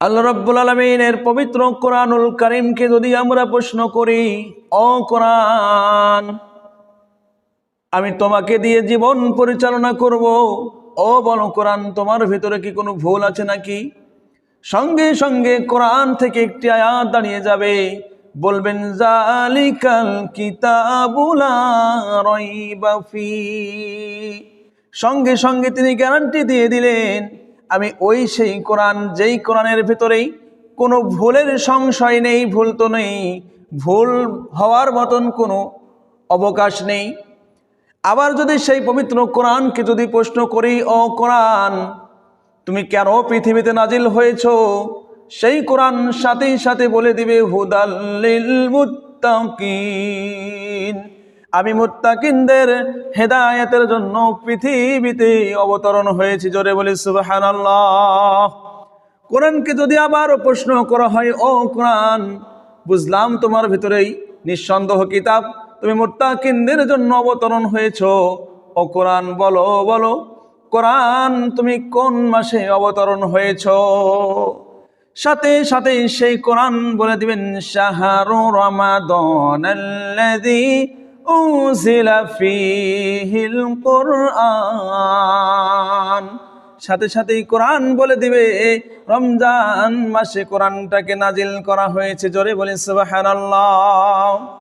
আল্লাহ রাব্বুল আলামিনের পবিত্র কোরআনুল কারীমকে যদি আমরা প্রশ্ন করি, ও কোরআন, আমি তোমাকে দিয়ে জীবন পরিচালনা করব, ও বলো কোরআন, তোমার ভিতরে কি কোনো ভুল আছে নাকি? সঙ্গে সঙ্গে কোরআন থেকে একটি আয়াত দাঁড়িয়ে যাবে, বলবেন জালিকাল কিতাবু লা রাইবা ফি। সঙ্গে সঙ্গে তিনি গ্যারান্টি দিয়ে দিলেন, আমি ওই সেই কোরআন, যেই কোরআনের ভিতরেই কোনো ভুলের সংশয় নেই, ভুল তো নেই, ভুল হওয়ার মতন কোনো অবকাশ নেই। আবার যদি সেই পবিত্র কোরআনকে যদি প্রশ্ন করি, ও কোরআন, তুমি কেন পৃথিবীতে নাজিল হয়েছ? সেই কোরআন সাথে সাথে বলে দিবে হুদাল লিল মুত্তাকিন, আমি মুত্তাকিনদের হেদায়েতের জন্য পৃথিবীতে অবতরণ হয়েছি। জোরে বলি সুবহানাল্লাহ। কোরআনকে যদি আবারও প্রশ্ন করা হয়, ও কোরআন, বুঝলাম তোমার ভিতরেই নিঃসন্দেহ কিতাব, তুমি মুত্তাকিনদের জন্য অবতরণ হয়েছ, ও কোরআন বলো বলো কোরআন, তুমি কোন মাসে অবতরণ হয়েছ? সাথে সাথে সেই কোরআন বলে দিবেন শাহরু রমাদানাল্লাযী উনজিলা ফীহিল কুরআন। সাথে সাথেই কোরআন বলে দিবে রমজান মাসে কোরআনটাকে নাজিল করা হয়েছে। জোরে বলি সুবহানাল্লাহ।